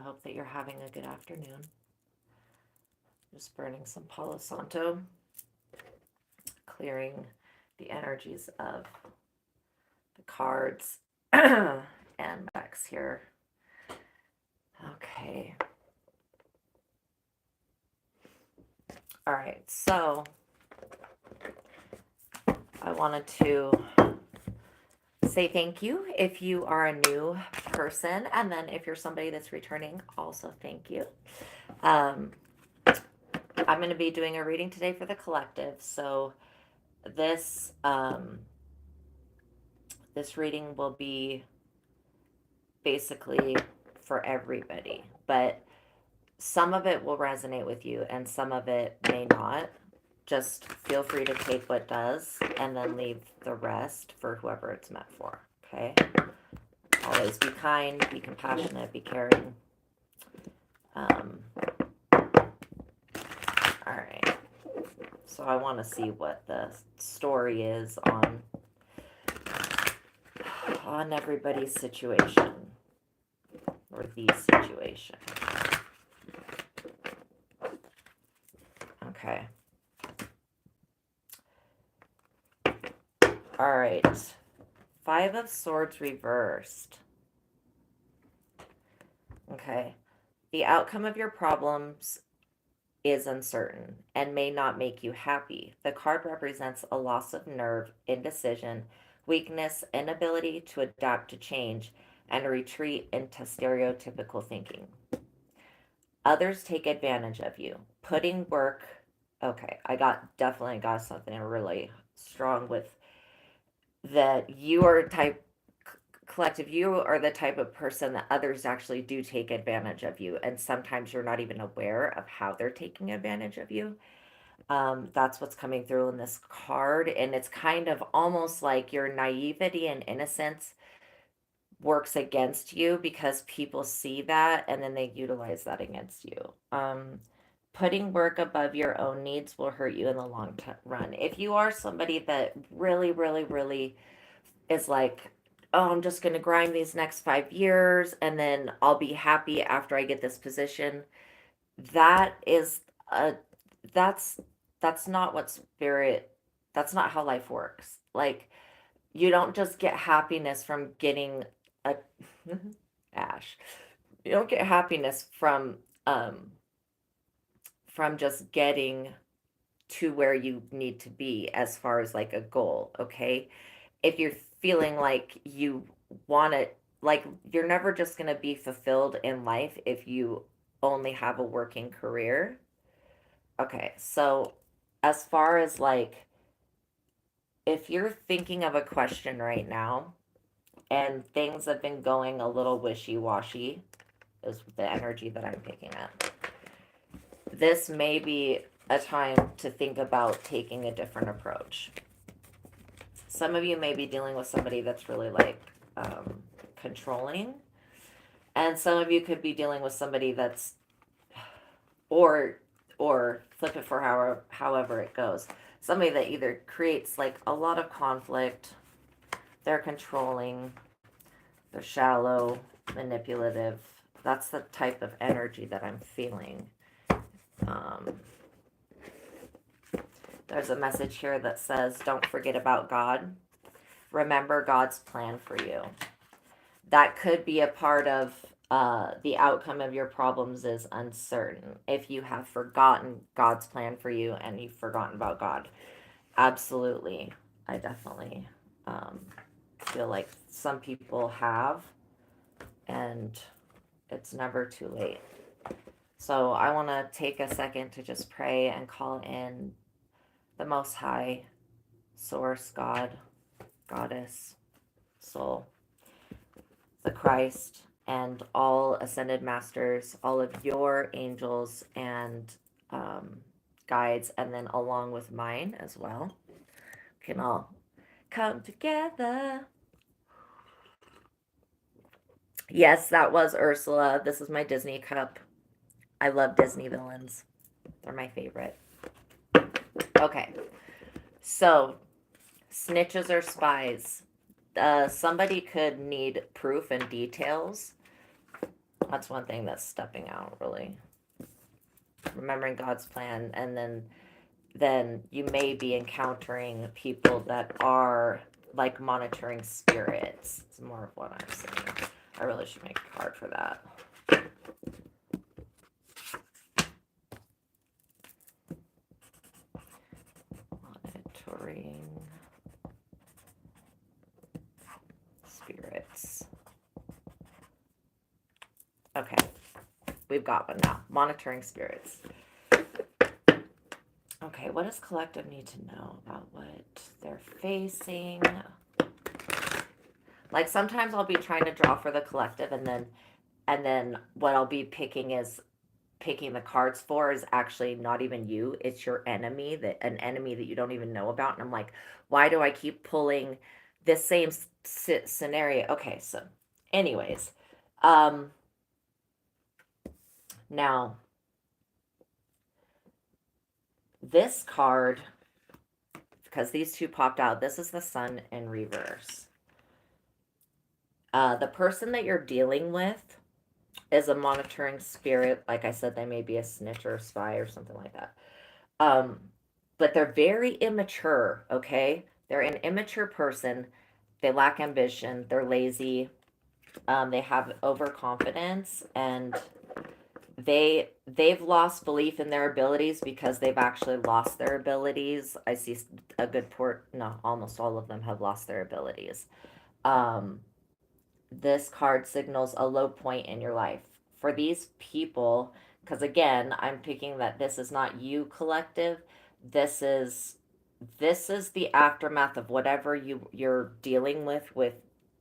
I hope that you're having a good afternoon. Just burning some Palo Santo, clearing the energies of the cards and Max here. Okay. All right, so I wanted to say thank you if you are a new person, and then if you're somebody that's returning, also thank you. Um, I'm going to be doing a reading today for the collective, so this this reading will be basically for everybody, but some of it will resonate with you and some of it may not. Just feel free to take what does and then leave the rest for whoever it's meant for. Okay? Always be kind, be compassionate, be caring. All right. So I want to see what the story is on everybody's situation or the situation. Okay. All right. 5 of Swords reversed. Okay. The outcome of your problems is uncertain and may not make you happy. The card represents a loss of nerve, indecision, weakness, inability to adapt to change, and a retreat into stereotypical thinking. Others take advantage of you. Putting work. Okay, definitely got something really strong with that. You are type collective, you are the type of person that others actually do take advantage of you, and sometimes you're not even aware of how they're taking advantage of you. That's what's coming through in this card, and it's kind of almost like your naivety and innocence works against you because people see that and then they utilize that against you. Putting work above your own needs will hurt you in the long run. If you are somebody that really, really, really is like, oh, I'm just going to grind these next 5 years and then I'll be happy after I get this position. That is a that's that's not what spirit that's not how life works. Like, you don't just get happiness from getting a ash. You don't get happiness from just getting to where you need to be as far as like a goal, okay? If you're feeling like you want it, like, you're never just going to be fulfilled in life if you only have a working career. Okay, so as far as like, if you're thinking of a question right now and things have been going a little wishy-washy, is the energy that I'm picking up, this may be a time to think about taking a different approach. Some of you may be dealing with somebody that's really like controlling, and some of you could be dealing with somebody that's or flip it for however it goes. Somebody that either creates like a lot of conflict, they're controlling, they're shallow, manipulative. That's the type of energy that I'm feeling. There's a message here that says, don't forget about God. Remember God's plan for you. That could be a part of the outcome of your problems is uncertain. If you have forgotten God's plan for you and you've forgotten about God. Absolutely. I definitely feel like some people have, and it's never too late. So I want to take a second to just pray and call in the Most High, Source, God, Goddess, Soul, the Christ, and all ascended masters, all of your angels and guides, and then along with mine as well, can all come together. Yes, that was Ursula. This is my Disney cup. I love Disney villains. They're my favorite. Okay. So, snitches or spies. Somebody could need proof and details That's one thing that's stepping out, really. Remembering God's plan, and then you may be encountering people that are like monitoring spirits. It's more of what I'm saying. I really should make a card for that. Monitoring spirits. Okay, we've got one now. Monitoring spirits. Okay, what does collective need to know about what they're facing? Like sometimes I'll be trying to draw for the collective, and then what I'll be picking the cards for is actually not even you, it's your enemy, that an enemy that you don't even know about. And I'm like, why do I keep pulling this same scenario? Okay, so anyways, now this card, because these two popped out, this is the Sun in reverse. The person that you're dealing with is a monitoring spirit. Like I said, they may be a snitch or a spy or something like that. But they're very immature, okay? They're an immature person. They lack ambition. They're lazy. They have overconfidence, and they've lost belief in their abilities because they've actually lost their abilities. I see a good no, almost all of them have lost their abilities. This card signals a low point in your life. For these people, because again, I'm picking that this is not you, collective. This is the aftermath of whatever you're dealing with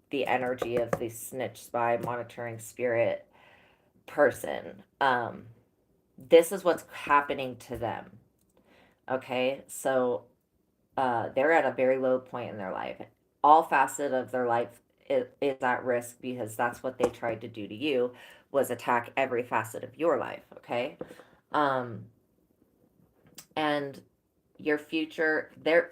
the energy of the snitch, spy, monitoring spirit person. This is what's happening to them. Okay, so they're at a very low point in their life. All facet of their life is at risk because that's what they tried to do to you, was attack every facet of your life. Okay, and your future, their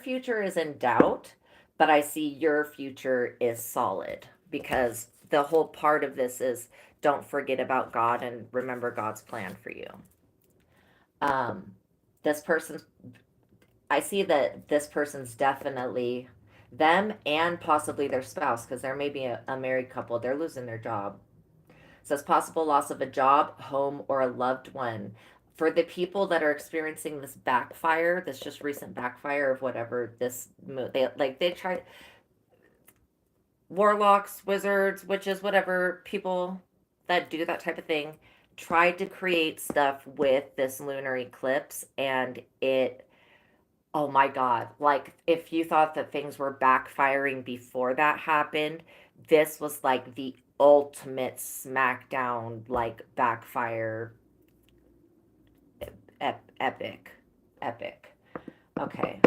future is in doubt, but I see your future is solid, because the whole part of this is don't forget about God and remember God's plan for you. This person's I see that this person's definitely them and possibly their spouse, because there may be a married couple. They're losing their job. So it's possible loss of a job, home, or a loved one. For the people that are experiencing this backfire, this just recent backfire of whatever this they try, warlocks, wizards, witches, whatever, people that do that type of thing tried to create stuff with this lunar eclipse, and it, oh my God, like if you thought that things were backfiring before that happened, this was like the ultimate smackdown, like backfire, epic, epic. Okay.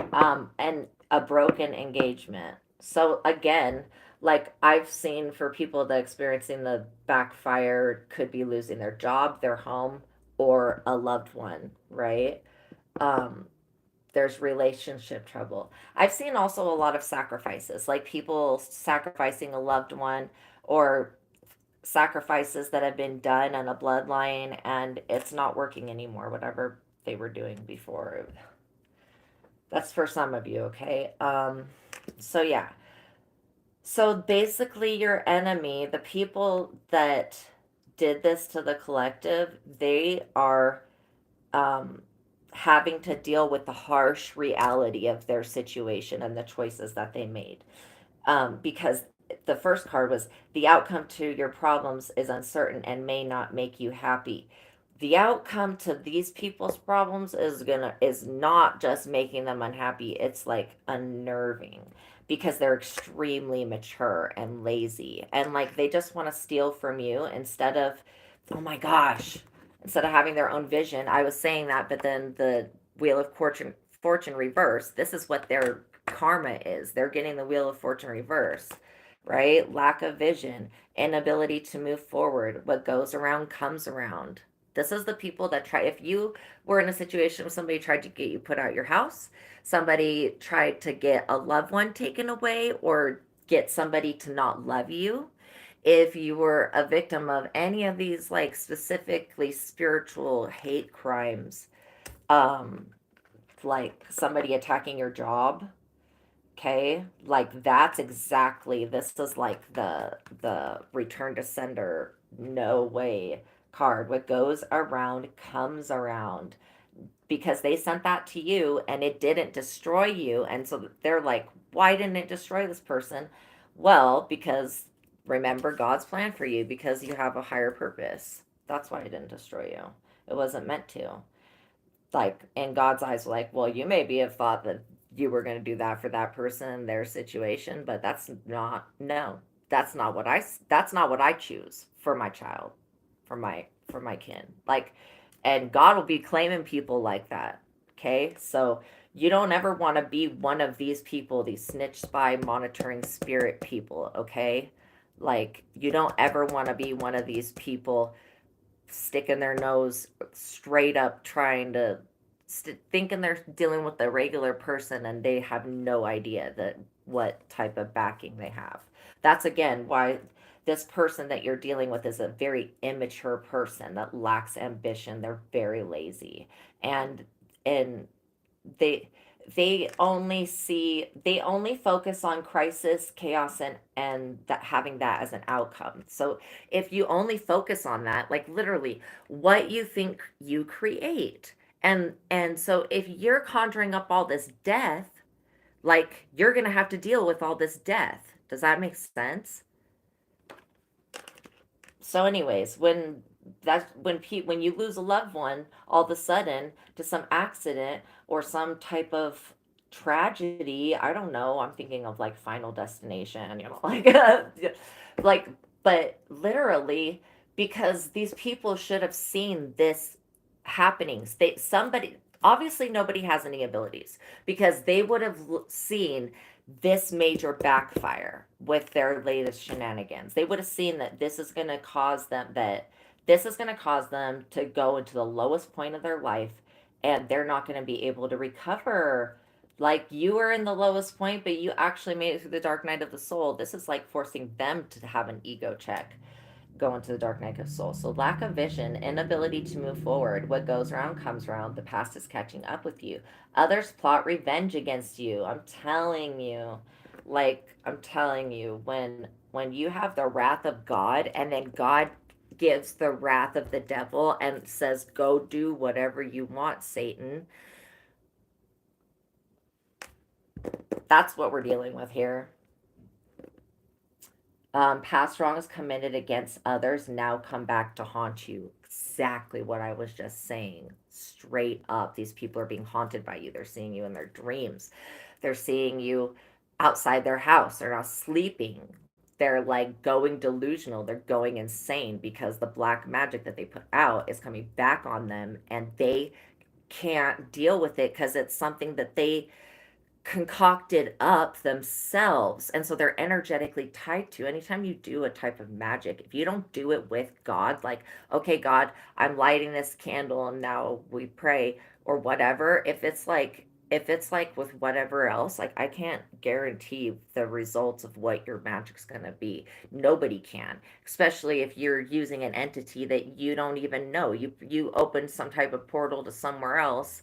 And a broken engagement. So again, like I've seen, for people that experiencing the backfire, could be losing their job, their home, or a loved one, right? Um, there's relationship trouble. I've seen also a lot of sacrifices, like people sacrificing a loved one, or sacrifices that have been done on a bloodline and it's not working anymore, whatever they were doing before. That's for some of you, okay? So yeah. So basically, your enemy, the people that did this to the collective, they are um, having to deal with the harsh reality of their situation and the choices that they made. Because the first card was, the outcome to your problems is uncertain and may not make you happy. The outcome to these people's problems is not just making them unhappy, it's like unnerving, because they're extremely mature and lazy, and like they just want to steal from you instead of, oh my gosh, instead of having their own vision. I was saying that, but then the Wheel of Fortune reverse, this is what their karma is. They're getting the Wheel of Fortune reverse, right? Lack of vision, inability to move forward. What goes around comes around. This is the people that try. If you were in a situation where somebody tried to get you put out your house, somebody tried to get a loved one taken away, or get somebody to not love you, if you were a victim of any of these like specifically spiritual hate crimes, um, like somebody attacking your job, okay, like that's exactly, this is like the return to sender, no way card. What goes around comes around, because they sent that to you and it didn't destroy you. And so they're like, why didn't it destroy this person? Well, because remember God's plan for you, because you have a higher purpose. That's why it didn't destroy you. It wasn't meant to. Like, in God's eyes, like, well, you maybe have thought that you were going to do that for that person in their situation, but that's not, no, that's not what I choose for my child, for my kin. Like, and God will be claiming people like that. Okay. So you don't ever want to be one of these people, these snitch, spy, monitoring spirit people. Okay. Like, you don't ever want to be one of these people sticking their nose straight up, trying to thinking they're dealing with a regular person and they have no idea that what type of backing they have. That's again why this person that you're dealing with is a very immature person that lacks ambition. They're very lazy, and and they they only focus on crisis, chaos, and that, having that as an outcome. So if you only focus on that, like literally what you think you create. And so if you're conjuring up all this death, like you're going to have to deal with all this death. Does that make sense? So anyways, when you lose a loved one all of a sudden to some accident or some type of tragedy, I don't know, I'm thinking of like Final Destination, you know, like like, but literally, because these people should have seen this happenings. They somebody obviously nobody has any abilities, because they would have seen this major backfire with their latest shenanigans. They would have seen that this is going to cause them to go into the lowest point of their life, and they're not going to be able to recover. Like, you were in the lowest point, but you actually made it through the dark night of the soul. This is like forcing them to have an ego check, go into the dark night of soul. So lack of vision, inability to move forward. What goes around comes around. The past is catching up with you. Others plot revenge against you. I'm telling you. Like, I'm telling you, when you have the wrath of God, and then God gives the wrath of the devil and says, go do whatever you want, Satan. That's what we're dealing with here. Past wrongs committed against others now come back to haunt you. Exactly what I was just saying. Straight up, these people are being haunted by you. They're seeing you in their dreams. They're seeing you outside their house. They're not sleeping. They're like going delusional. They're going insane because the black magic that they put out is coming back on them, and they can't deal with it because it's something that they concocted up themselves, and so they're energetically tied to. Anytime you do a type of magic, if you don't do it with God, like, okay, God, I'm lighting this candle and now we pray, or whatever, if it's like with whatever else, like, I can't guarantee the results of what your magic's going to be. Nobody can, especially if you're using an entity that you don't even know. You open some type of portal to somewhere else,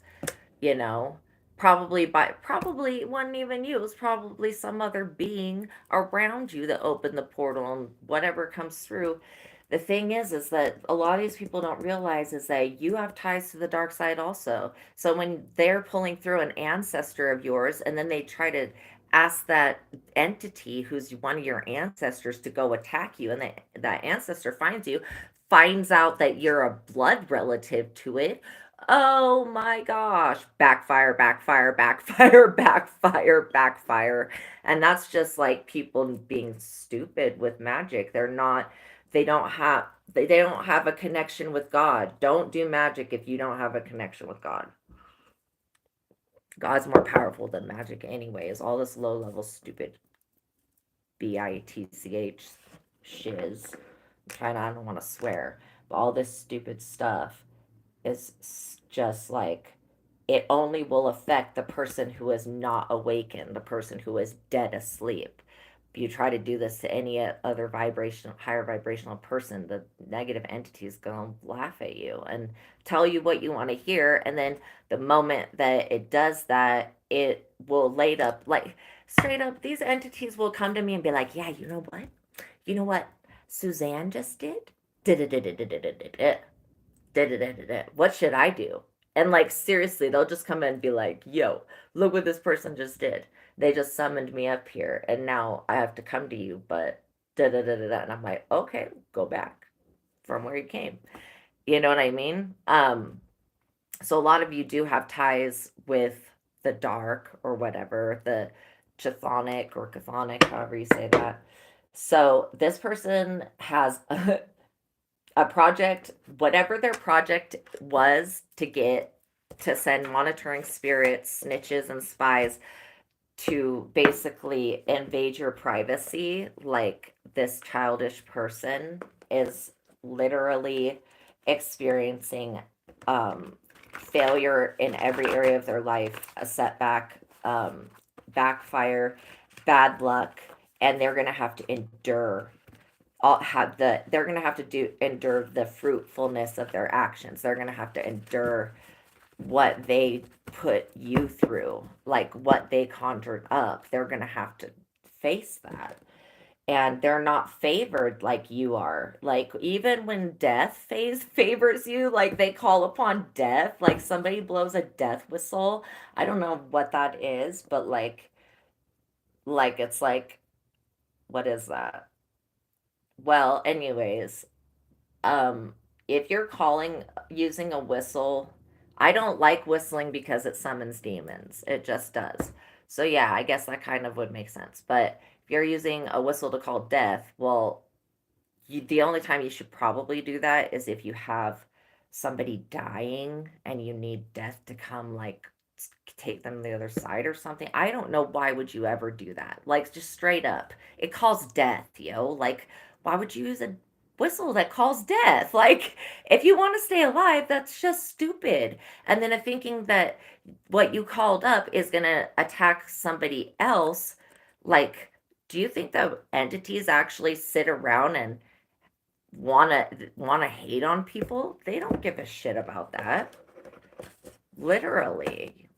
you know, probably it wasn't even you, it was probably some other being around you that opened the portal, and whatever comes through. The thing is that a lot of these people don't realize is that you have ties to the dark side also. So when they're pulling through an ancestor of yours, and then they try to ask that entity who's one of your ancestors to go attack you, and that ancestor finds out that you're a blood relative to it. Oh my gosh. Backfire, backfire, backfire, backfire, backfire. And that's just like people being stupid with magic. They don't have they don't have a connection with God. Don't do magic if you don't have a connection with God. God's more powerful than magic anyways. All this low level stupid bitch shiz. I don't want to swear, but all this stupid stuff is just like, it only will affect the person who is not awakened, the person who is dead asleep. you try to do this to any other higher vibrational person, the negative entity is going to laugh at you and tell you what you want to hear. And then the moment that it does that, it will laid up, like straight up, these entities will come to me and be like, yeah, you know what? You know what Suzanne just did? What should I do? And like seriously, they'll just come in and be like, yo, look what this person just did. They just summoned me up here and now I have to come to you, but da da da da da. And I'm like, okay, go back from where you came. You know what I mean? So a lot of you do have ties with the dark or whatever, the chthonic or chthonic, however you say that. So this person has a project, whatever their project was to get to send monitoring spirits, snitches, and spies to basically invade your privacy, like this childish person is literally experiencing failure in every area of their life, a setback, backfire, bad luck, and they're going to have to endure they're going to have to endure the fruitfulness of their actions. They're going to have to endure what they put you through, like what they conjured up. They're going to have to face that. And they're not favored like you are. Like even when death favors you, like they call upon death, like somebody blows a death whistle. I don't know what that is, but like it's like what is that? Well, anyways, um if you're calling using a whistle, I don't like whistling because it summons demons. It just does. So yeah, I guess that kind of would make sense. But if you're using a whistle to call death, well, the only time you should probably do that is if you have somebody dying and you need death to come like take them to the other side or something. I don't know why would you ever do that. Like just straight up. It calls death, yo. Like why would you use a whistle that calls death? Like if you want to stay alive, that's just stupid. And then thinking that what you called up is going to attack somebody else, like do you think that entities actually sit around and wanna hate on people? They don't give a shit about that. Literally.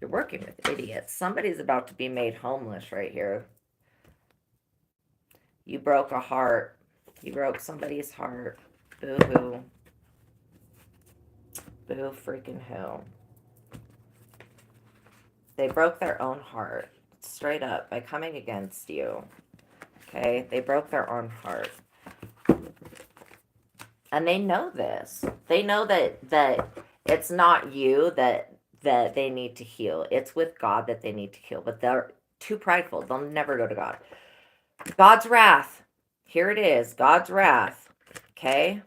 You're working with idiots. Somebody's about to be made homeless right here. You broke a heart. You broke somebody's heart. Boo hoo. Boo freaking hoo. They broke their own heart. Straight up by coming against you. Okay? They broke their own heart. And they know this. They know that it's not you that they need to heal. It's with God that they need to heal. But they're too prideful. They'll never go to God. God's wrath. Here it is. God's wrath. Okay?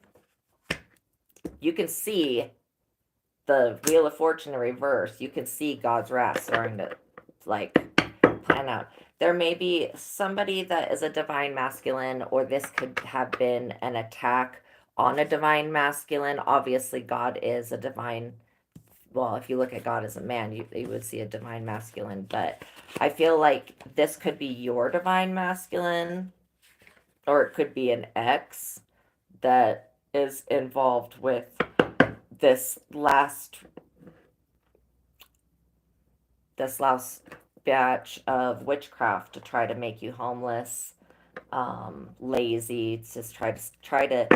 You can see the Wheel of Fortune in reverse. You can see God's wrath starting to like plan out. There may be somebody that is a divine masculine, or this could have been an attack on a divine masculine. Obviously, God is a divine. Well, if you look at God as a man, you would see a divine masculine. But I feel like this could be your divine masculine, or it could be an ex that is involved with this last batch of witchcraft to try to make you homeless, lazy, just try to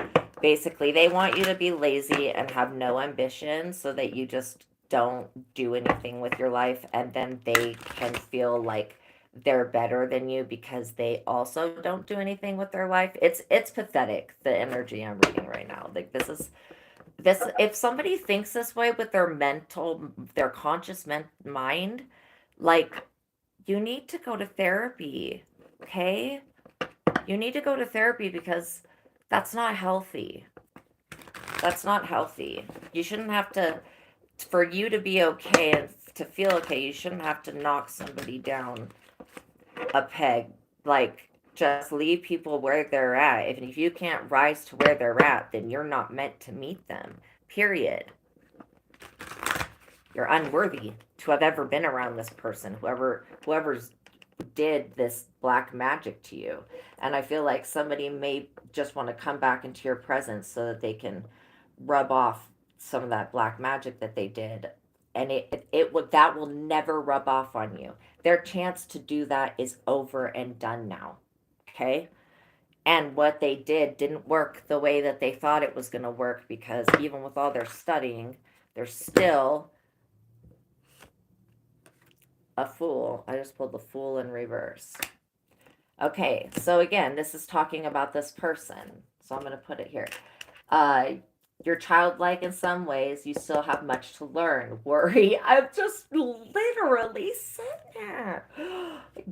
basically they want you to be lazy and have no ambition so that you just don't do anything with your life, and then they can feel like they're better than you because they also don't do anything with their life. It's pathetic, the energy I'm reading right now. Like this if somebody thinks this way with their conscious mind, like you need to go to therapy. Okay, you need to go to therapy because that's not healthy. That's not healthy. You shouldn't have to, for you to be okay and to feel okay, you shouldn't have to knock somebody down a peg. Like, just leave people where they're at. If you can't rise to where they're at, then you're not meant to meet them. Period. You're unworthy to have ever been around this person, whoever's did this black magic to you. And I feel like somebody may just want to come back into your presence so that they can rub off some of that black magic that they did. And it would, that will never rub off on you. Their chance to do that is over and done now. Okay? And what they didn't work the way that they thought it was going to work, because even with all their studying, they're still a fool. I just pulled the Fool in reverse. Okay, so again, this is talking about this person. So I'm going to put it here. You're childlike in some ways. You still have much to learn. Worry. I've just literally said that.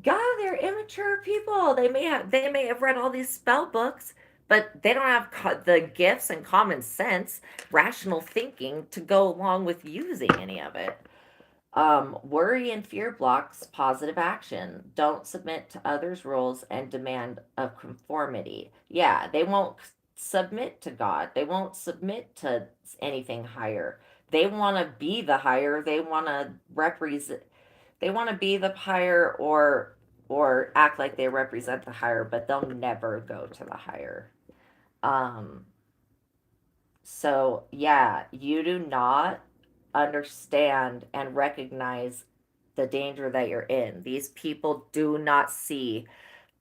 God, they're immature people. They may have read all these spell books, but they don't have the gifts and common sense, rational thinking to go along with using any of it. Worry and fear blocks positive action. Don't submit to others' rules and demand of conformity. Yeah, they won't submit to God. They won't submit to anything higher. They want to be the higher. They want to represent. They want to be the higher, or act like they represent the higher, but they'll never go to the higher. Um, so yeah, you do not understand and recognize the danger that you're in. These people do not see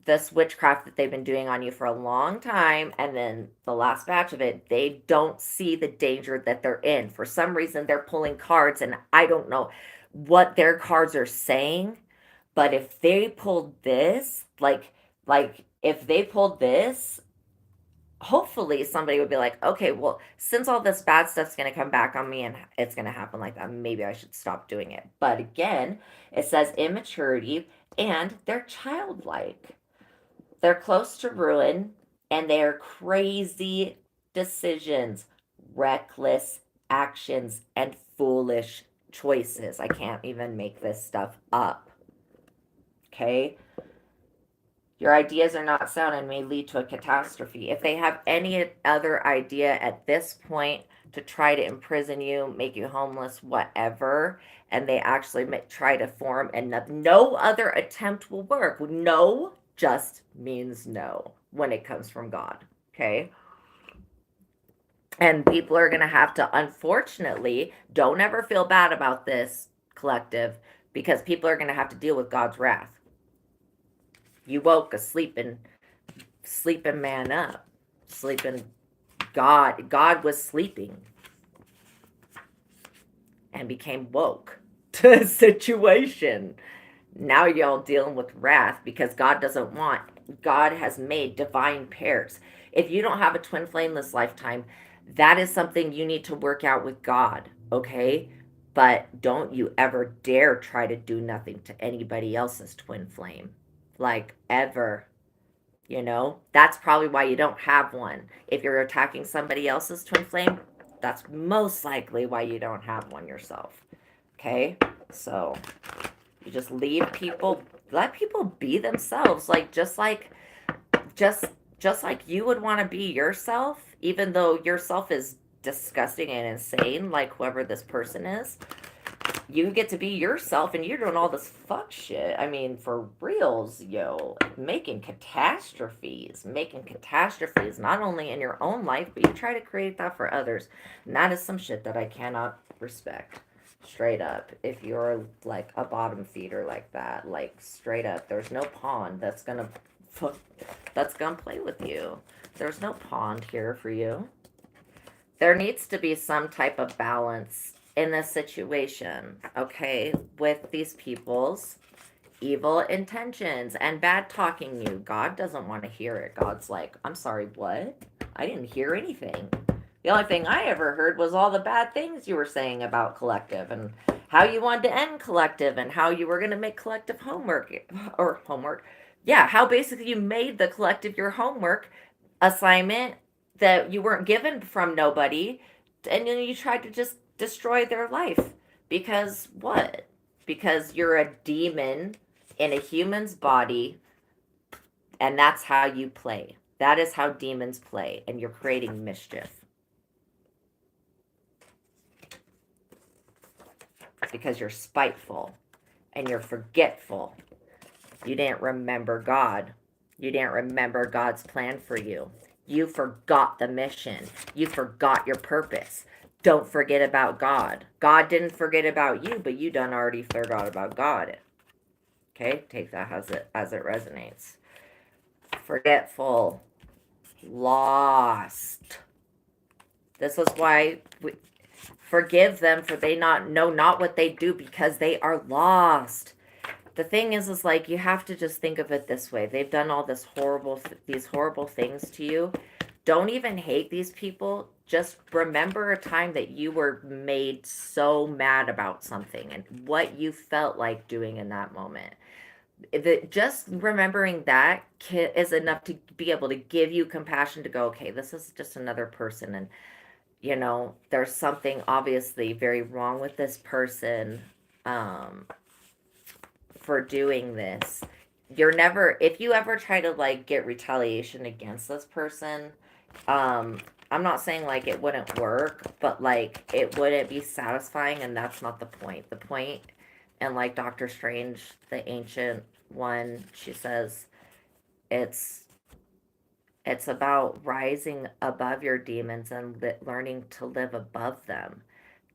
this witchcraft that they've been doing on you for a long time, and then the last batch of it, they don't see the danger that they're in. For some reason, they're pulling cards, and I don't know what their cards are saying, but if they pulled this, like if they pulled this, hopefully somebody would be like, okay, well, since all this bad stuff's going to come back on me and it's going to happen like that, maybe I should stop doing it. But again, it says immaturity, and they're childlike. They're close to ruin, and they're crazy decisions, reckless actions, and foolish choices. I can't even make this stuff up. Okay? Your ideas are not sound and may lead to a catastrophe. If they have any other idea at this point to try to imprison you, make you homeless, whatever, and they actually try to form, and no other attempt will work. No just means no when it comes from God. Okay? And people are going to have to, unfortunately, don't ever feel bad about this, collective, because people are going to have to deal with God's wrath. You woke a sleeping man up. Sleeping God. God was sleeping and became woke to a situation. Now y'all dealing with wrath because God doesn't want. God has made divine pairs. If you don't have a twin flame this lifetime, that is something you need to work out with God, okay? But don't you ever dare try to do nothing to anybody else's twin flame. Like, ever. You know, that's probably why you don't have one. If you're attacking somebody else's twin flame, that's most likely why you don't have one yourself. Okay? So, you just leave people, let people be themselves. Like, just like you would want to be yourself, even though yourself is disgusting and insane, like whoever this person is. You get to be yourself, and you're doing all this fuck shit. I mean, for reals, yo. Making catastrophes. Not only in your own life, but you try to create that for others. And that is some shit that I cannot respect. Straight up. If you're like a bottom feeder like that, like straight up, there's no pawn that's gonna play with you. There's no pond here for you. There needs to be some type of balance in this situation, okay, with these people's evil intentions and bad talking you. God doesn't want to hear it. God's like, I'm sorry, what? I didn't hear anything. The only thing I ever heard was all the bad things you were saying about collective and how you wanted to end collective and how you were going to make collective homework. Yeah, how basically you made the collective your homework assignment that you weren't given from nobody, and then you tried to just destroy their life. Because what? Because you're a demon in a human's body, and that's how you play. That is how demons play, and you're creating mischief. Because you're spiteful, and you're forgetful, You didn't remember God. You didn't remember God's plan for you. You forgot the mission. You forgot your purpose. Don't forget about God. God didn't forget about you, but you done already forgot about God. Okay? Take that as it resonates. Forgetful. Lost. This is why we forgive them, for they know not what they do, because they are lost. The thing is like, you have to just think of it this way. They've done all these horrible things to you. Don't even hate these people. Just remember a time that you were made so mad about something and what you felt like doing in that moment. Just remembering that is enough to be able to give you compassion to go, okay, this is just another person, and there's something obviously very wrong with this person, um, for doing this. If you ever try to like get retaliation against this person, um, I'm not saying like it wouldn't work, but like it wouldn't be satisfying, and that's not the point. The point, and like Doctor Strange, the ancient one, she says, it's it's about rising above your demons and learning to live above them.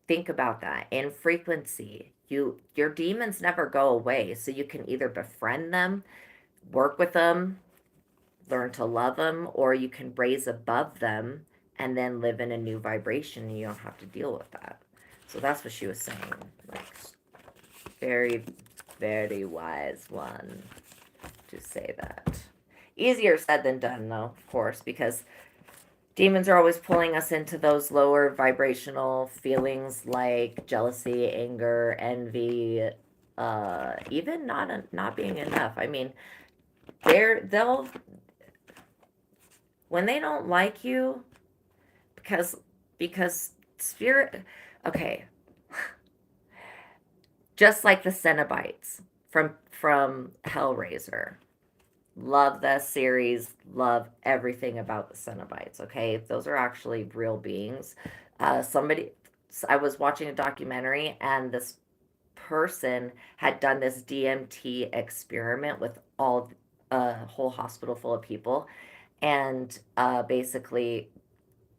Think about that. In frequency, your demons never go away, so you can either befriend them, work with them, learn to love them, or you can raise above them and then live in a new vibration, and you don't have to deal with that. So that's what she was saying. Like, very, very wise one to say that. Easier said than done, though, of course, because demons are always pulling us into those lower vibrational feelings like jealousy, anger, envy, even not being enough. I mean, they'll when they don't like you, because spirit, okay, just like the Cenobites from Hellraiser. Love the series, love everything about the Cenobites, okay? Those are actually real beings. I was watching a documentary, and this person had done this DMT experiment with a whole hospital full of people, and basically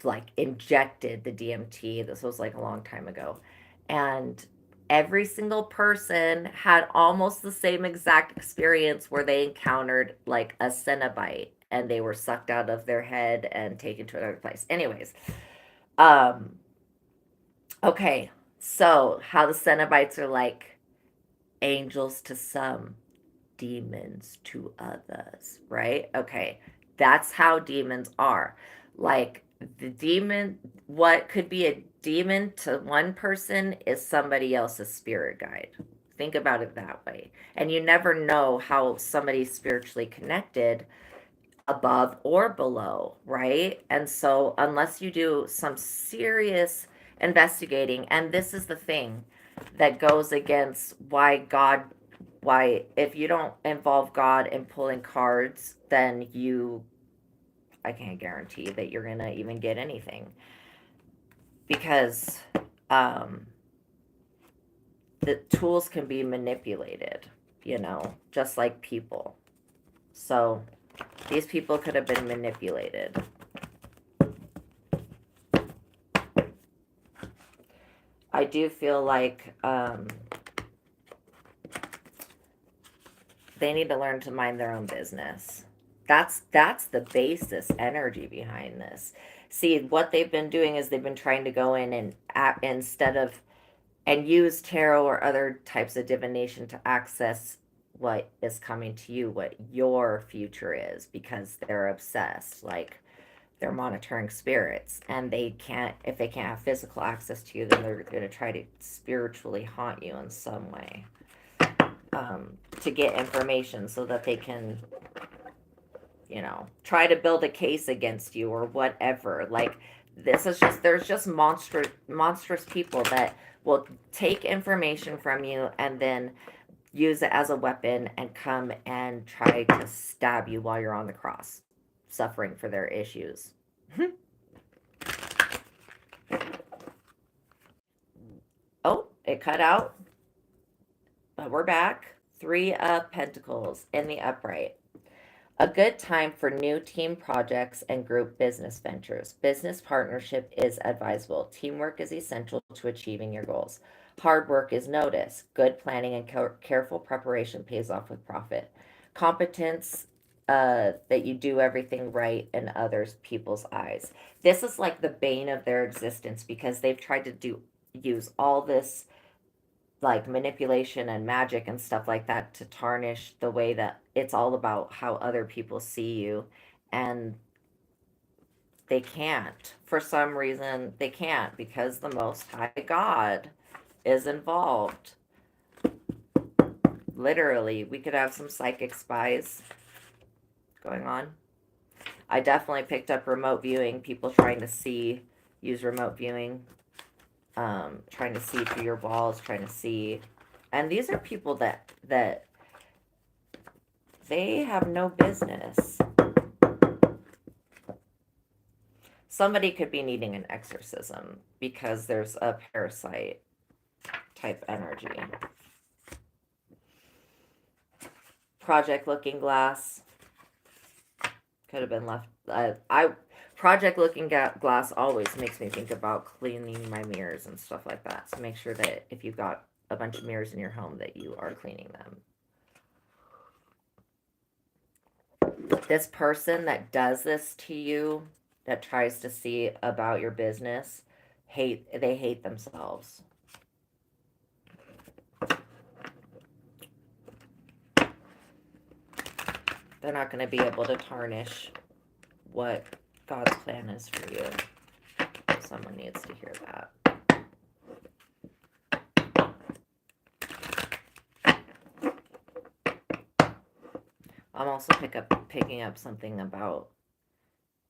like injected the DMT. This was like a long time ago. And every single person had almost the same exact experience where they encountered like a Cenobite, and they were sucked out of their head and taken to another place. Anyways, um, okay, so how the Cenobites are like angels to some, demons to others, right? Okay, that's how demons are. Like, what could be a demon to one person is somebody else's spirit guide. Think about it that way. And you never know how somebody's spiritually connected, above or below, right? And so, unless you do some serious investigating, and this is the thing that goes against why, if you don't involve God in pulling cards, then I can't guarantee that you're gonna even get anything, because um, the tools can be manipulated, just like people. So these people could have been manipulated. I do feel like they need to learn to mind their own business. That's the basis energy behind this. See, what they've been doing is they've been trying to go in and instead of and use tarot or other types of divination to access what is coming to you, what your future is, because they're obsessed. Like, they're monitoring spirits, and if they can't have physical access to you, then they're going to try to spiritually haunt you in some way, to get information so that they can try to build a case against you or whatever. Like, there's just monstrous people that will take information from you and then use it as a weapon and come and try to stab you while you're on the cross, suffering for their issues. Oh, it cut out, but we're back. Three of Pentacles in the upright. A good time for new team projects and group business ventures. Business partnership is advisable. Teamwork is essential to achieving your goals. Hard work is noticed. Good planning and careful preparation pays off with profit. Competence, that you do everything right in others people's eyes. This is like the bane of their existence because they've tried to use all this like manipulation and magic and stuff like that to tarnish the way that it's all about how other people see you, and they can't. For some reason they can't, because the most high God is involved. Literally, we could have some psychic spies going on. I definitely picked up remote viewing, people trying to see, use remote viewing, trying to see through your walls, trying to see. And these are people that they have no business. Somebody could be needing an exorcism because there's a parasite type energy. Project Looking Glass could have been left. I Project Looking Glass always makes me think about cleaning my mirrors and stuff like that. So make sure that if you've got a bunch of mirrors in your home that you are cleaning them. This person that does this to you, that tries to see about your business, they hate themselves. They're not going to be able to tarnish what God's plan is for you. Someone needs to hear that. I'm also picking up something about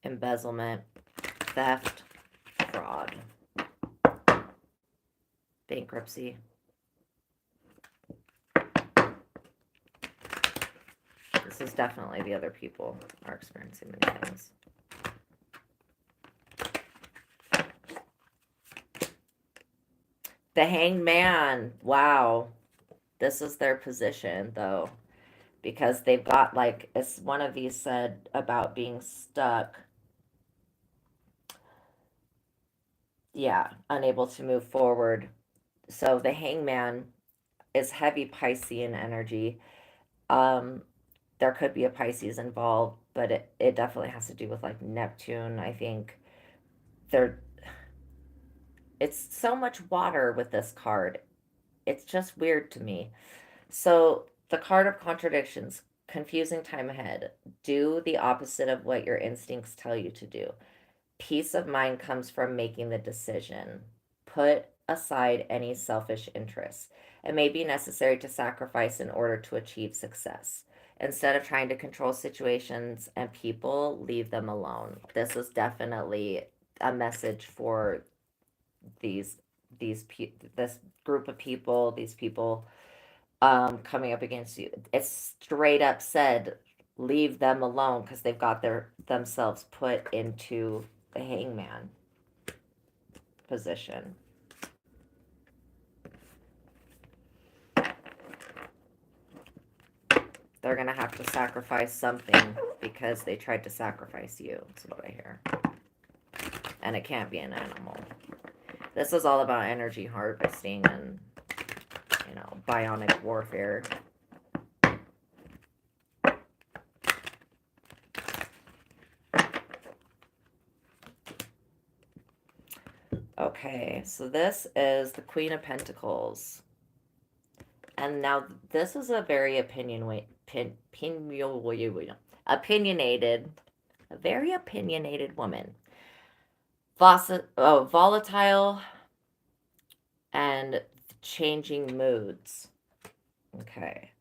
embezzlement, theft, fraud, bankruptcy. This is definitely the other people are experiencing many things. The Hanged Man. Wow. This is their position, though, because they've got, like, as one of these said about being stuck. Yeah, unable to move forward. So the Hangman is heavy Piscean energy. There could be a Pisces involved, but it definitely has to do with like Neptune. I think there it's so much water with this card. It's just weird to me. So the card of contradictions, confusing time ahead. Do the opposite of what your instincts tell you to do. Peace of mind comes from making the decision. Put aside any selfish interests. It may be necessary to sacrifice in order to achieve success. Instead of trying to control situations and people, leave them alone. This is definitely a message for these this group of people, these people coming up against you. It's straight up said, leave them alone, because they've got themselves put into the hangman position. They're gonna have to sacrifice something because they tried to sacrifice you. That's what I hear. And it can't be an animal. This is all about energy harvesting and, bionic warfare. Okay, so this is the Queen of Pentacles. And now this is a very a very opinionated woman. Volatile and changing moods. Okay.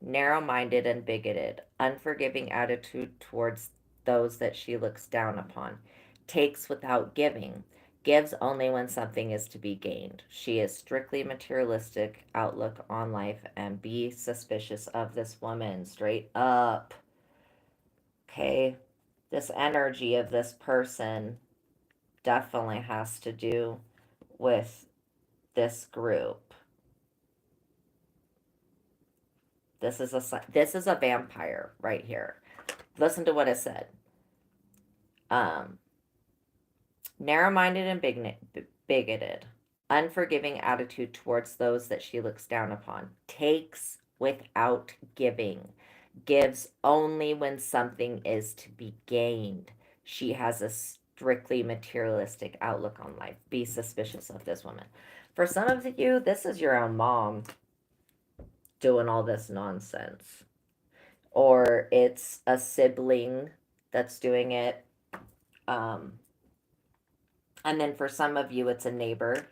Narrow-minded and bigoted. Unforgiving attitude towards those that she looks down upon. Takes without giving. Gives only when something is to be gained. She is strictly materialistic outlook on life, and be suspicious of this woman. Straight up. Okay. This energy of this person definitely has to do with this group. This is a vampire right here. Listen to what it said. Narrow-minded and bigoted, unforgiving attitude towards those that she looks down upon, takes without giving, gives only when something is to be gained. She has a strictly materialistic outlook on life. Be suspicious of this woman. For some of you, this is your own mom doing all this nonsense. Or it's a sibling that's doing it. And then for some of you, it's a neighbor.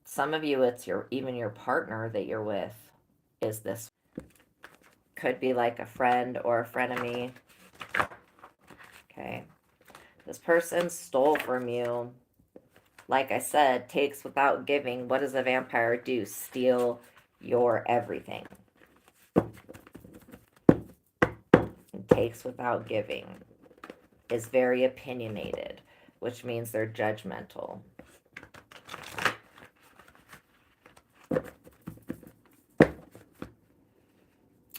Some of you, it's even your partner that you're with is this. Could be like a friend or a frenemy. Okay. This person stole from you. Like I said, takes without giving. What does a vampire do? Steal your everything. And takes without giving. Is very opinionated, which means they're judgmental.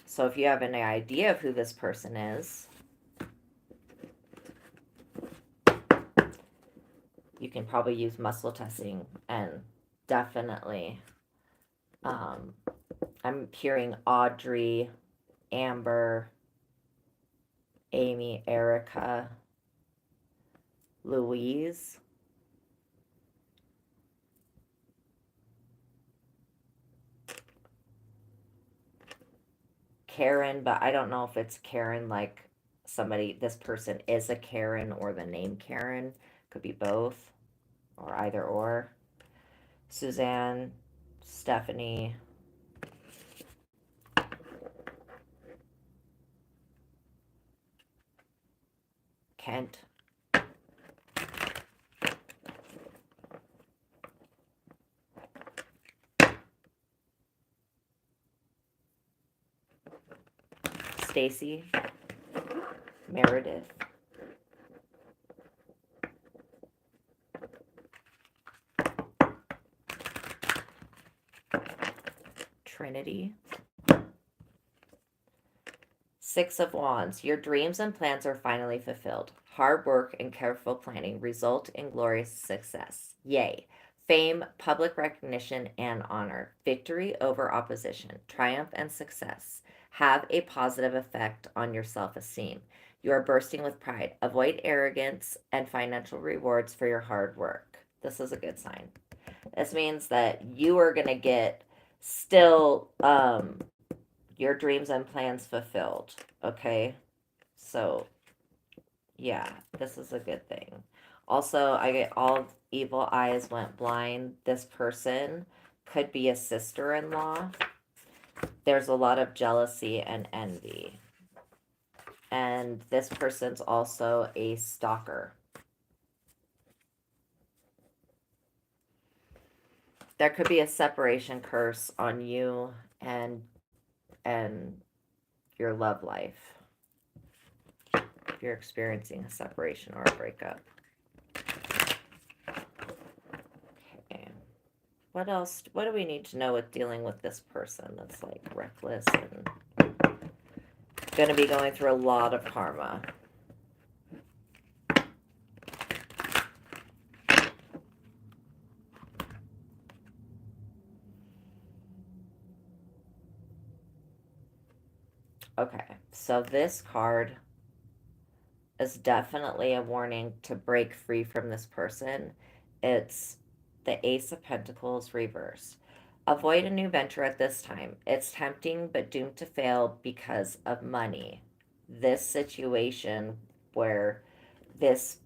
So if you have any idea of who this person is, you can probably use muscle testing and definitely, I'm hearing Audrey, Amber, Amy, Erica, Louise. Karen, but I don't know if it's Karen like somebody, this person is a Karen or the name Karen. Could be both or either or. Suzanne, Stephanie, Kent. Stacy, Meredith, Trinity. Six of Wands. Your dreams and plans are finally fulfilled. Hard work and careful planning result in glorious success. Yay. Fame, public recognition, and honor. Victory over opposition. Triumph and success have a positive effect on your self-esteem. You are bursting with pride. Avoid arrogance and financial rewards for your hard work. This is a good sign. This means that you are going to get still your dreams and plans fulfilled. Okay? So, yeah, this is a good thing. Also, I get all evil eyes went blind. This person could be a sister-in-law. There's a lot of jealousy and envy. And this person's also a stalker. There could be a separation curse on you and your love life. If you're experiencing a separation or a breakup. Okay. What else? What do we need to know with dealing with this person that's like reckless and going to be going through a lot of karma? Okay, so this card is definitely a warning to break free from this person. It's the Ace of Pentacles reversed. Avoid a new venture at this time. It's tempting but doomed to fail because of money. This situation where this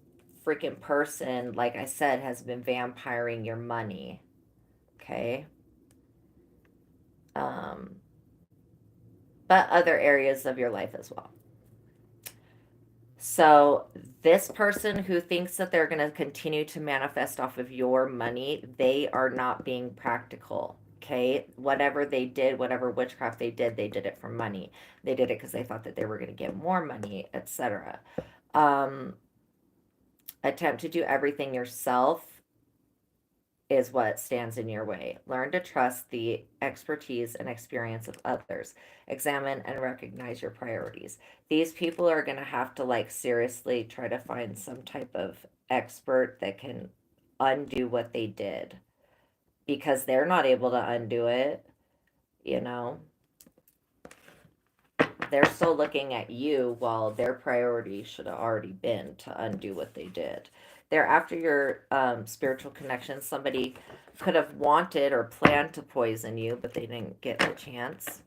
freaking person, like I said, has been vampiring your money. Okay? But other areas of your life as well. So this person who thinks that they're going to continue to manifest off of your money, they are not being practical. Okay, whatever they did, whatever witchcraft they did it for money. They did it because they thought that they were going to get more money, etc. Attempt to do everything yourself. is what stands in your way. Learn to trust the expertise and experience of others. Examine and recognize your priorities. These people are going to have to like seriously try to find some type of expert that can undo what they did because they're not able to undo it, you know. They're still looking at you while their priority should have already been to undo what they did. They're after your spiritual connection. Somebody could have wanted or planned to poison you, but they didn't get the chance.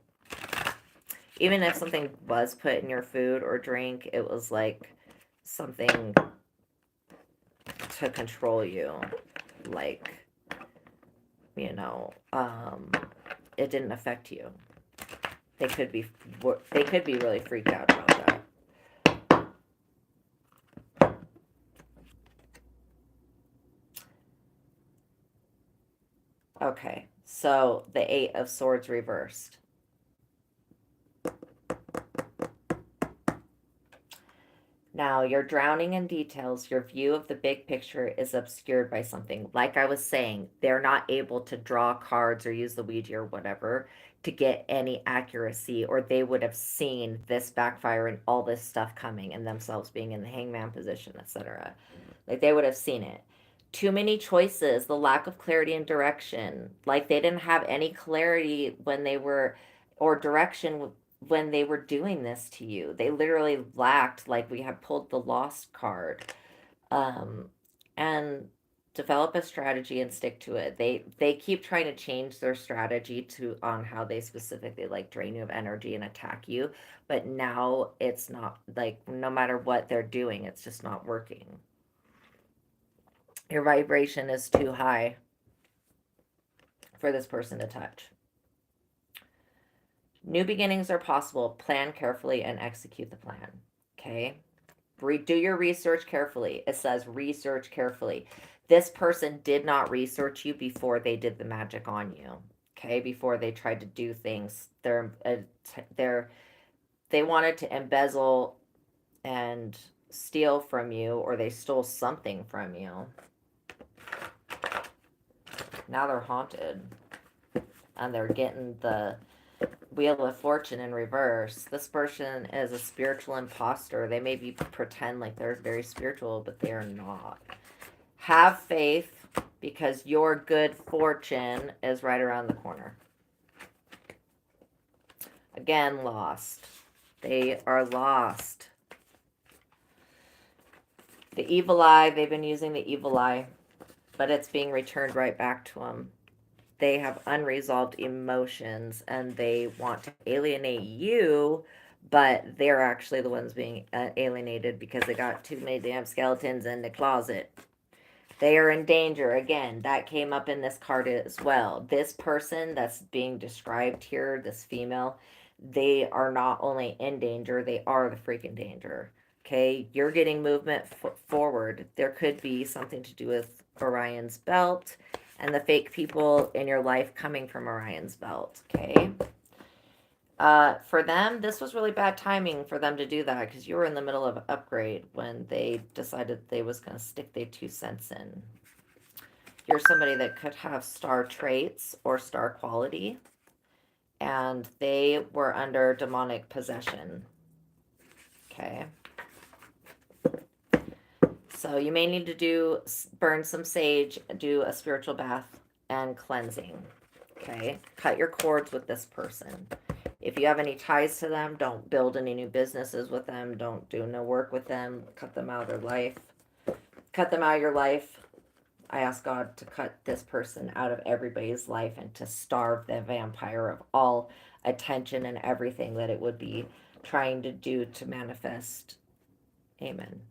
Even if something was put in your food or drink, it was like something to control you. Like, you know, it didn't affect you. They could be really freaked out about that. Okay, so the Eight of Swords reversed. Now you're drowning in details. Your view of the big picture is obscured by something. Like I was saying, they're not able to draw cards or use the Ouija or whatever to get any accuracy, or they would have seen this backfire and all this stuff coming and themselves being in the hangman position, etc. Like they would have seen it. Too many choices, the lack of clarity and direction. Like they didn't have any clarity when they were, or direction when they were doing this to you. They literally lacked, like we have pulled the lost card. Um, and develop a strategy and stick to it. They keep trying to change their strategy to on how they specifically like drain you of energy and attack you, but now it's not like no matter what they're doing, it's just not working. Your vibration is too high for this person to touch. New beginnings are possible. Plan carefully and execute the plan. Okay? Do your research carefully. It says research carefully. This person did not research you before they did the magic on you. Okay? Before they tried to do things. They wanted to embezzle and steal from you, or they stole something from you. Now they're haunted. And they're getting the Wheel of Fortune in reverse. This person is a spiritual imposter. They maybe pretend like they're very spiritual, but they are not. Have faith because your good fortune is right around the corner. Again, lost. They are lost. The evil eye, they've been using the evil eye, but it's being returned right back to them. They have unresolved emotions and they want to alienate you, but they're actually the ones being alienated because they got too many damn skeletons in the closet. They are in danger. Again, that came up in this card as well. This person that's being described here, this female, they are not only in danger, they are the freaking danger. Okay, you're getting movement forward. There could be something to do with Orion's belt and the fake people in your life coming from Orion's belt, okay? For them, this was really bad timing for them to do that because you were in the middle of an upgrade when they decided they was going to stick their 2 cents in. You're somebody that could have star traits or star quality, and they were under demonic possession, okay? So you may need to burn some sage, do a spiritual bath and cleansing. Okay, cut your cords with this person. If you have any ties to them, don't build any new businesses with them. Don't do no work with them. Cut them out of their life. Cut them out of your life. I ask God to cut this person out of everybody's life and to starve the vampire of all attention and everything that it would be trying to do to manifest. Amen.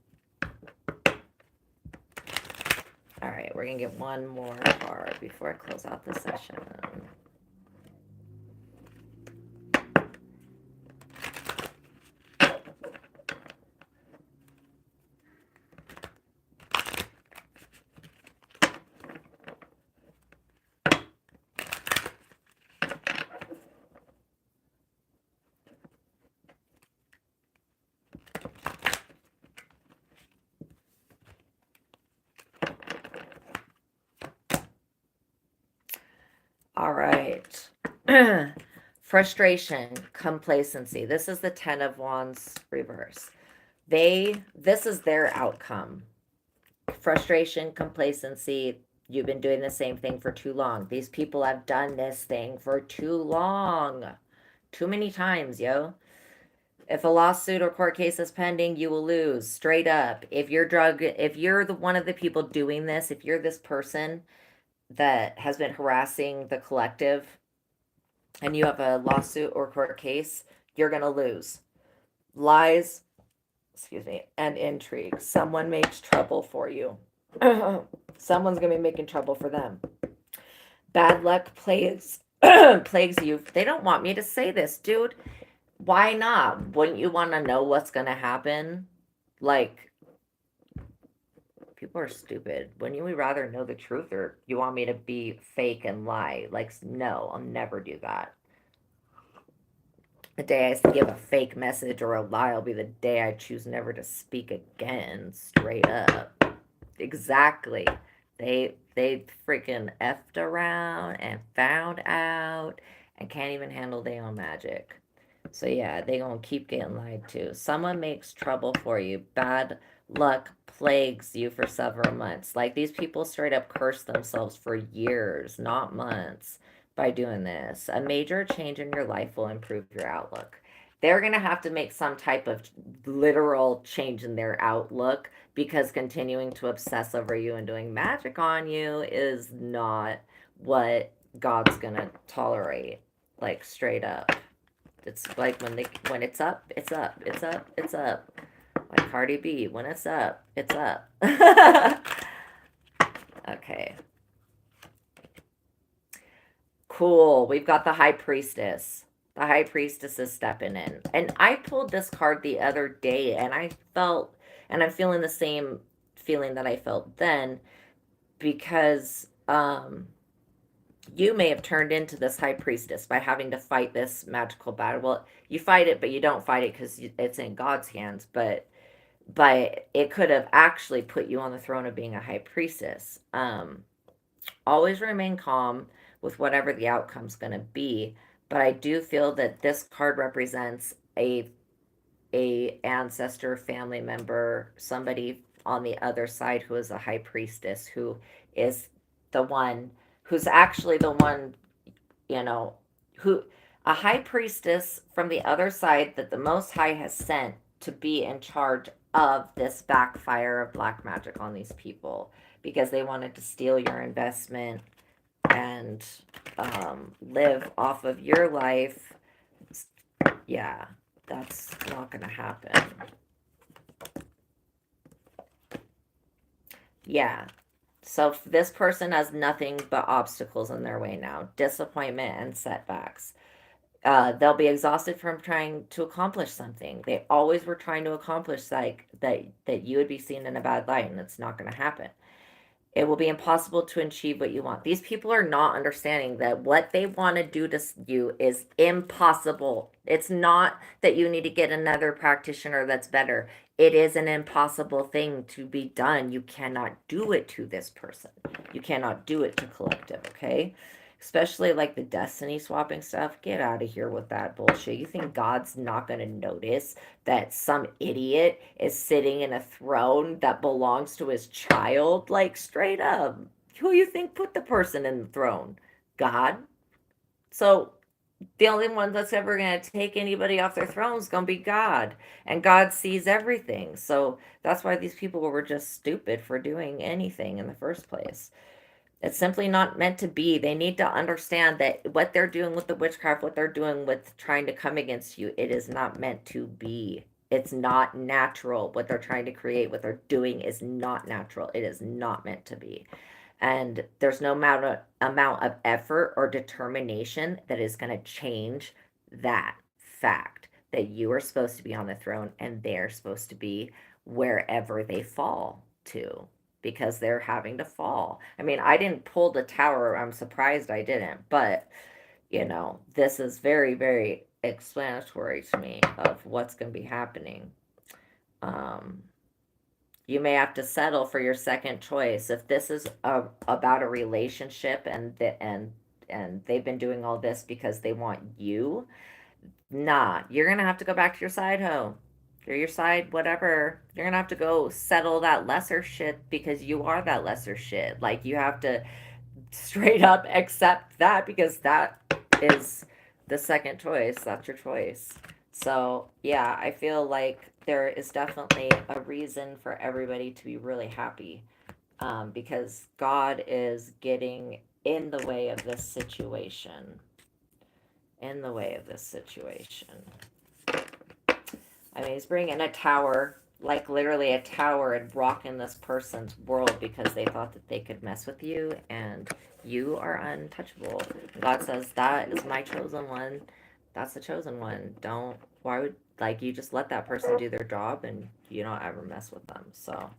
All right, we're going to get one more card before I close out the session. right. Frustration, complacency. This is the 10 of Wands reverse. This is their outcome. Frustration, complacency. You've been doing the same thing for too long. These people have done this thing for too long. Too many times, yo. If a lawsuit or court case is pending, you will lose. Straight up. If you're the one of the people doing this, if you're this person that has been harassing the collective and you have a lawsuit or court case, you're gonna lose. Lies, excuse me, and intrigue. Someone makes trouble for you. Someone's gonna be making trouble for them. Bad luck plagues plagues you. They don't want me to say this, dude. Why not? Wouldn't you want to know what's gonna happen? Like, people are stupid. Wouldn't you rather know the truth, or you want me to be fake and lie? Like, no, I'll never do that. The day I give a fake message or a lie will be the day I choose never to speak again. Straight up. Exactly. They freaking effed around and found out and can't even handle their own magic. So yeah, they gonna keep getting lied to. Someone makes trouble for you. Bad luck plagues you for several months. Like, these people straight up curse themselves for years, not months, by doing this. A major change in your life will improve your outlook. They're gonna have to make some type of literal change in their outlook, because continuing to obsess over you and doing magic on you is not what God's gonna tolerate. Like, straight up. It's like when it's up, it's up, it's up, it's up. Like Cardi B, when it's up, it's up. Okay. Cool. We've got the High Priestess. The High Priestess is stepping in. And I pulled this card the other day, and I'm feeling the same feeling that I felt then, because you may have turned into this High Priestess by having to fight this magical battle. Well, you fight it, but you don't fight it because it's in God's hands. But it could have actually put you on the throne of being a High Priestess. Always remain calm with whatever the outcome's going to be. But I do feel that this card represents a ancestor, family member, somebody on the other side who is a High Priestess, who is the one who's actually the one, you know, who a High Priestess from the other side that the Most High has sent to be in charge of this backfire of black magic on these people, because they wanted to steal your investment and live off of your life. Yeah, that's not gonna happen. Yeah. So this person has nothing but obstacles in their way now, disappointment and setbacks. They'll be exhausted from trying to accomplish something. They always were trying to accomplish, like, that you would be seen in a bad light, and it's not going to happen. It will be impossible to achieve what you want. These people are not understanding that what they want to do to you is impossible. It's not that you need to get another practitioner that's better. It is an impossible thing to be done. You cannot do it to this person. You cannot do it to collective, okay? Especially like the destiny swapping stuff. Get out of here with that bullshit. You think God's not going to notice that some idiot is sitting in a throne that belongs to his child? Like, straight up. Who you think put the person in the throne? God. So the only one that's ever going to take anybody off their throne is going to be God. And God sees everything. So that's why these people were just stupid for doing anything in the first place. It's simply not meant to be. They need to understand that what they're doing with the witchcraft, what they're doing with trying to come against you, it is not meant to be. It's not natural. What they're trying to create, what they're doing is not natural. It is not meant to be. And there's no amount of effort or determination that is going to change that fact, that you are supposed to be on the throne and they're supposed to be wherever they fall to, because they're having to fall. I mean, I didn't pull the tower. I'm surprised I didn't. But, this is very, very explanatory to me of what's going to be happening. You may have to settle for your second choice. If this is about a relationship and and they've been doing all this because they want you. Nah, you're gonna have to go back to your side hoe. You're your side, whatever. You're gonna have to go settle that lesser shit because you are that lesser shit. Like, you have to straight up accept that because that is the second choice. That's your choice. So, yeah, I feel like there is definitely a reason for everybody to be really happy, because God is getting in the way of this situation. In the way of this situation. I mean, he's bringing a tower, like literally a tower, and rocking this person's world because they thought that they could mess with you, and you are untouchable. God says, that is my chosen one. That's the chosen one. Don't, why would, like, you just let that person do their job and you don't ever mess with them. So,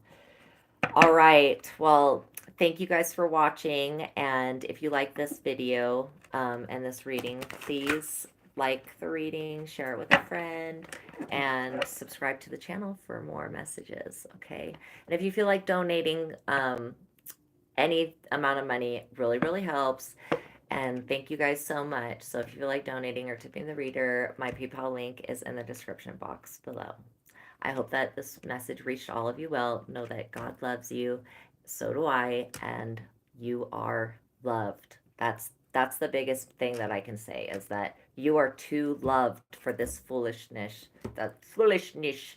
all right. Well, thank you guys for watching. And if you like this video, and this reading, please like the reading, share it with a friend, and subscribe to the channel for more messages. Okay. And if you feel like donating, any amount of money really, really helps. And thank you guys so much. So if you feel like donating or tipping the reader, my PayPal link is in the description box below. I hope that this message reached all of you well. Know that God loves you. So do I. And you are loved. That's the biggest thing that I can say, is that you are too loved for this foolishness. That foolishness.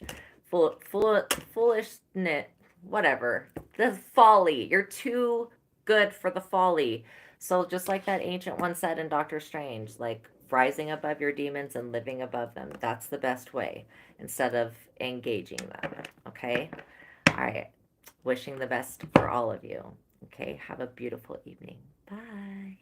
Foolishness. Whatever. The folly. You're too good for the folly. So just like that ancient one said in Doctor Strange, like, rising above your demons and living above them. That's the best way, instead of engaging them. Okay? All right. Wishing the best for all of you. Okay? Have a beautiful evening. Bye.